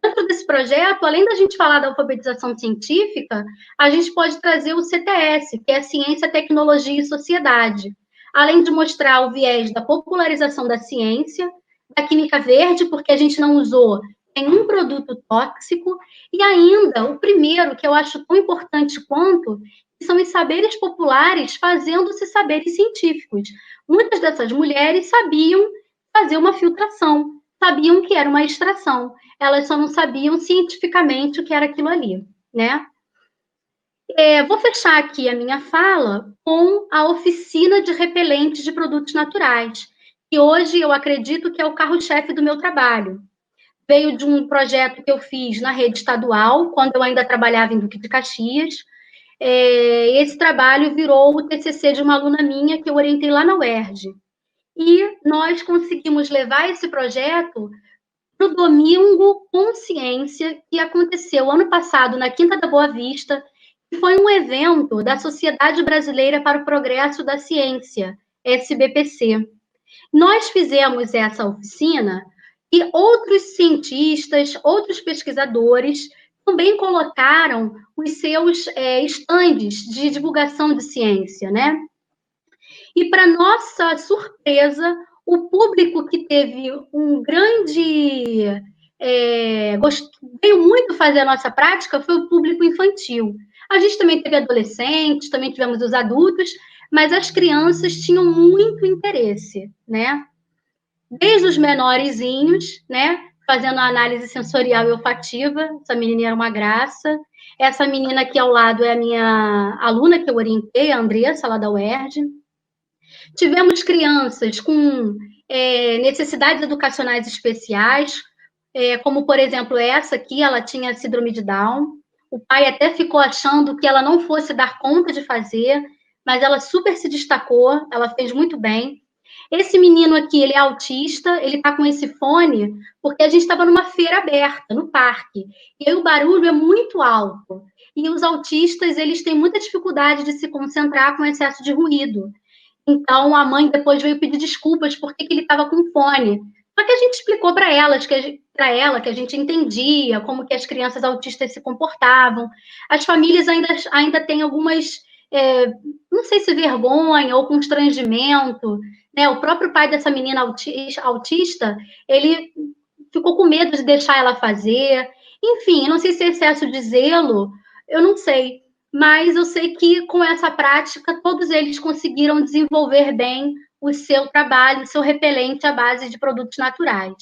Dentro desse projeto, além da gente falar da alfabetização científica, a gente pode trazer o CTS, que é Ciência, Tecnologia e Sociedade, além de mostrar o viés da popularização da ciência, da química verde, porque a gente não usou nenhum produto tóxico, e ainda o primeiro, que eu acho tão importante quanto, são os saberes populares fazendo-se saberes científicos. Muitas dessas mulheres sabiam fazer uma filtração, sabiam que era uma extração, elas só não sabiam cientificamente o que era aquilo ali, né? Vou fechar aqui a minha fala com a oficina de repelentes de produtos naturais, que hoje eu acredito que é o carro-chefe do meu trabalho. Veio de um projeto que eu fiz na rede estadual, quando eu ainda trabalhava em Duque de Caxias. Esse trabalho virou o TCC de uma aluna minha que eu orientei lá na UERJ. E nós conseguimos levar esse projeto para o Domingo Consciência, que aconteceu ano passado na Quinta da Boa Vista, que foi um evento da Sociedade Brasileira para o Progresso da Ciência, SBPC. Nós fizemos essa oficina e outros cientistas, outros pesquisadores também colocaram os seus estandes de divulgação de ciência, né? E, para nossa surpresa, o público que teve um grande... veio muito fazer a nossa prática foi o público infantil. A gente também teve adolescentes, também tivemos os adultos, mas as crianças tinham muito interesse, né? Desde os menorzinhos, né? Fazendo a análise sensorial e olfativa. Essa menina era uma graça. Essa menina aqui ao lado é a minha aluna que eu orientei, a Andressa, lá da UERJ. Tivemos crianças com necessidades educacionais especiais, como, por exemplo, essa aqui, ela tinha síndrome de Down. O pai até ficou achando que ela não fosse dar conta de fazer, mas ela super se destacou, ela fez muito bem. Esse menino aqui, ele é autista, ele tá com esse fone porque a gente estava numa feira aberta, no parque, e aí o barulho é muito alto. E os autistas, eles têm muita dificuldade de se concentrar com excesso de ruído. Então, a mãe depois veio pedir desculpas porque que ele estava com fone. Só que a gente explicou para ela que a gente entendia como que as crianças autistas se comportavam. As famílias ainda têm algumas, não sei se vergonha ou constrangimento, né? O próprio pai dessa menina autista, ele ficou com medo de deixar ela fazer. Enfim, eu não sei se é excesso de zelo, eu não sei. Mas eu sei que com essa prática, todos eles conseguiram desenvolver bem o seu trabalho, o seu repelente à base de produtos naturais.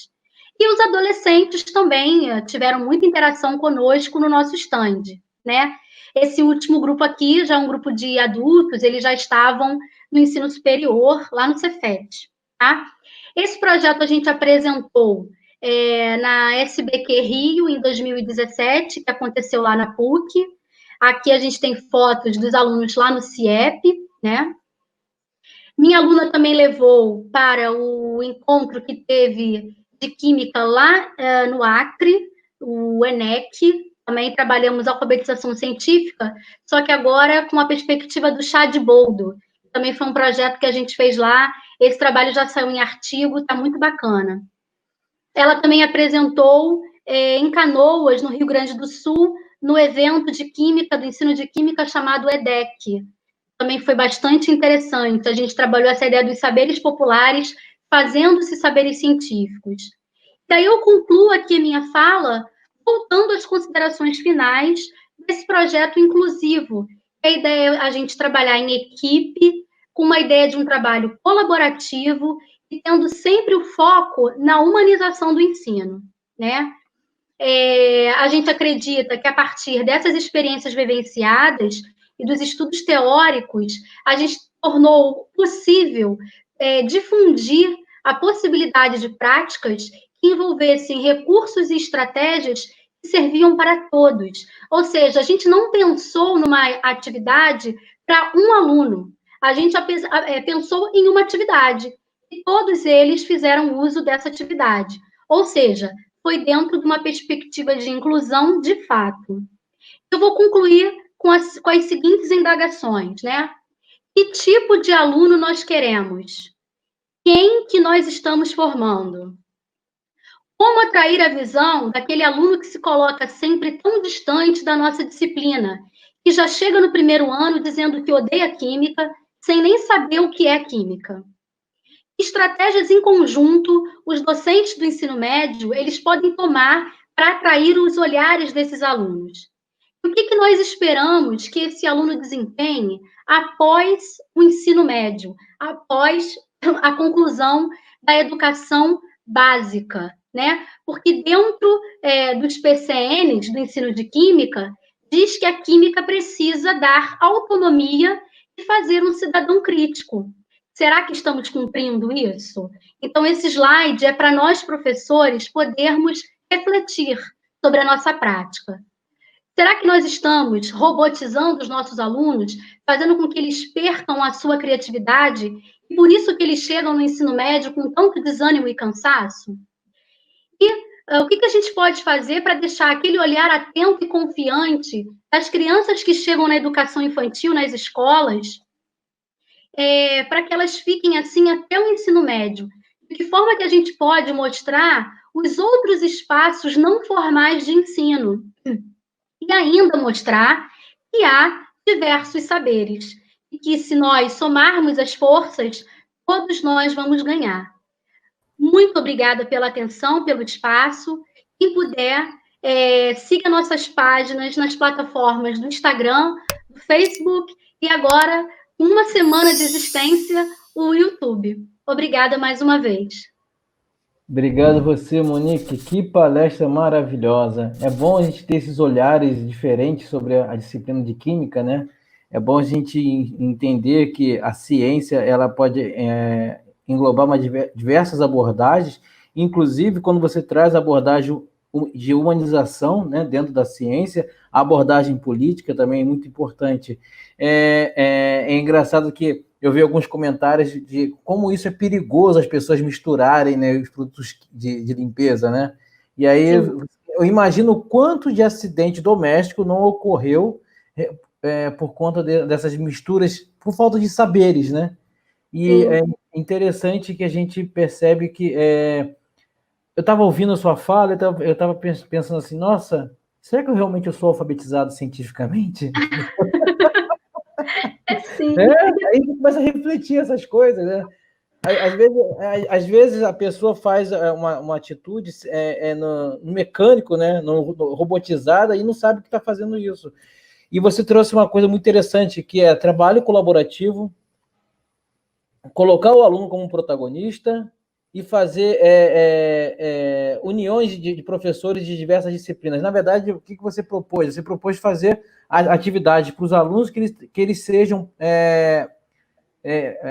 E os adolescentes também tiveram muita interação conosco no nosso stand, né? Esse último grupo aqui já é um grupo de adultos, eles já estavam no ensino superior, lá no Cefet, tá? Esse projeto a gente apresentou na SBQ Rio, em 2017, que aconteceu lá na PUC. Aqui a gente tem fotos dos alunos lá no CIEP, né? Minha aluna também levou para o encontro que teve de Química lá no Acre, o ENEC. Também trabalhamos alfabetização científica, só que agora com a perspectiva do chá de boldo. Também foi um projeto que a gente fez lá. Esse trabalho já saiu em artigo, está muito bacana. Ela também apresentou em Canoas, no Rio Grande do Sul, no evento de química, do ensino de química chamado EDEC. Também foi bastante interessante. A gente trabalhou essa ideia dos saberes populares, fazendo-se saberes científicos. Daí eu concluo aqui a minha fala, voltando às considerações finais desse projeto inclusivo. A ideia é a gente trabalhar em equipe, com uma ideia de um trabalho colaborativo e tendo sempre o foco na humanização do ensino, né? A gente acredita que a partir dessas experiências vivenciadas e dos estudos teóricos, a gente tornou possível difundir a possibilidade de práticas que envolvessem recursos e estratégias que serviam para todos. Ou seja, a gente não pensou numa atividade para um aluno, a gente pensou em uma atividade e todos eles fizeram uso dessa atividade. Ou seja, foi dentro de uma perspectiva de inclusão de fato. Eu vou concluir com as seguintes indagações, né? Que tipo de aluno nós queremos? Quem que nós estamos formando? Como atrair a visão daquele aluno que se coloca sempre tão distante da nossa disciplina, que já chega no primeiro ano dizendo que odeia química, sem nem saber o que é química? Estratégias em conjunto, os docentes do ensino médio, eles podem tomar para atrair os olhares desses alunos. O que nós esperamos que esse aluno desempenhe após o ensino médio, após a conclusão da educação básica, né? Porque dentro dos PCNs, do ensino de química, diz que a química precisa dar autonomia e fazer um cidadão crítico. Será que estamos cumprindo isso? Então, esse slide é para nós, professores, podermos refletir sobre a nossa prática. Será que nós estamos robotizando os nossos alunos, fazendo com que eles percam a sua criatividade, e por isso que eles chegam no ensino médio com tanto desânimo e cansaço? E o que a gente pode fazer para deixar aquele olhar atento e confiante das crianças que chegam na educação infantil, nas escolas, para que elas fiquem assim até o ensino médio? De que forma que a gente pode mostrar os outros espaços não formais de ensino? E ainda mostrar que há diversos saberes e que, se nós somarmos as forças, todos nós vamos ganhar. Muito obrigada pela atenção, pelo espaço. Quem puder, siga nossas páginas nas plataformas do Instagram, do Facebook e agora, uma semana de existência, o YouTube. Obrigada mais uma vez. Obrigado você, Monique. Que palestra maravilhosa. É bom a gente ter esses olhares diferentes sobre a disciplina de química, né? É bom a gente entender que a ciência ela pode englobar diversas abordagens inclusive quando você traz a abordagem de humanização, né, dentro da ciência, a abordagem política também é muito importante. É engraçado que eu vi alguns comentários de como isso é perigoso as pessoas misturarem, né, os produtos de limpeza, né? E aí eu imagino o quanto de acidente doméstico não ocorreu por conta dessas misturas, por falta de saberes, né? E é interessante que a gente percebe que eu estava ouvindo a sua fala, eu estava pensando assim, nossa, será que eu realmente sou alfabetizado cientificamente? Sim. Aí começa a refletir essas coisas, né? Às vezes a pessoa faz uma atitude no mecânico, né? No robotizada, e não sabe que está fazendo isso. E você trouxe uma coisa muito interessante, que é trabalho colaborativo, colocar o aluno como protagonista e fazer uniões de professores de diversas disciplinas. Na verdade, o que você propôs? Você propôs fazer atividades para os alunos que eles sejam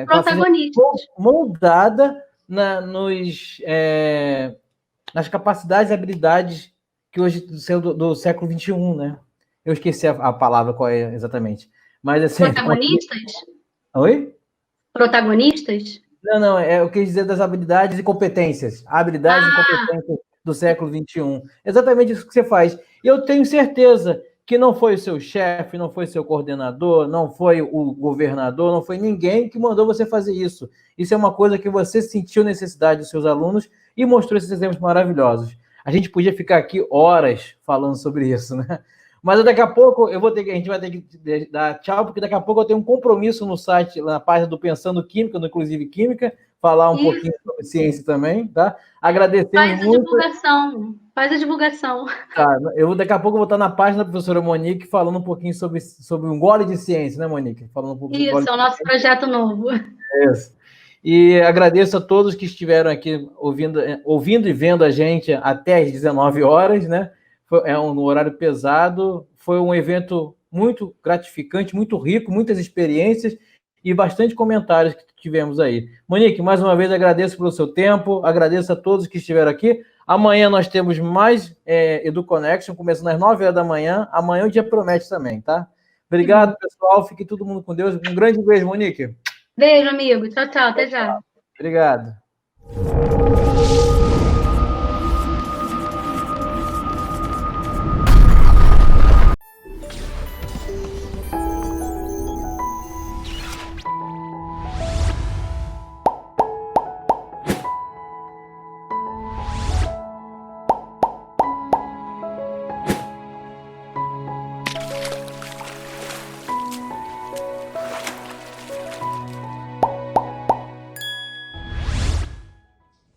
protagonistas. Moldada nas capacidades e habilidades que hoje do século XXI, né? Eu esqueci a palavra qual é exatamente. Mas assim, protagonistas? Oi? Protagonistas? Não, eu quis dizer das habilidades e competências. Habilidades e competências do século XXI. Exatamente isso que você faz. E eu tenho certeza que não foi o seu chefe, não foi o seu coordenador, não foi o governador, não foi ninguém que mandou você fazer isso. Isso é uma coisa que você sentiu necessidade dos seus alunos e mostrou esses exemplos maravilhosos. A gente podia ficar aqui horas falando sobre isso, né? Mas daqui a pouco a gente vai ter que dar tchau, porque daqui a pouco eu tenho um compromisso no site, na página do Pensando Química, no Inclusive Química, falar um pouquinho sobre ciência também, tá? Agradecemos muito. Faz a divulgação. Tá, daqui a pouco eu vou estar na página da professora Monique falando um pouquinho sobre um gole de ciência, né, Monique? Falando um pouco Isso, é o nosso projeto novo. Isso. E agradeço a todos que estiveram aqui ouvindo e vendo a gente até às 19 horas, né? É um horário pesado, foi um evento muito gratificante, muito rico, muitas experiências e bastante comentários que tivemos aí. Monique, mais uma vez agradeço pelo seu tempo, agradeço a todos que estiveram aqui. Amanhã nós temos mais EduConnection, começando às 9 horas da manhã. Amanhã o dia promete também, tá? Obrigado, pessoal. Fique todo mundo com Deus. Um grande beijo, Monique. Beijo, amigo. Tchau, tchau. Até já. Obrigado.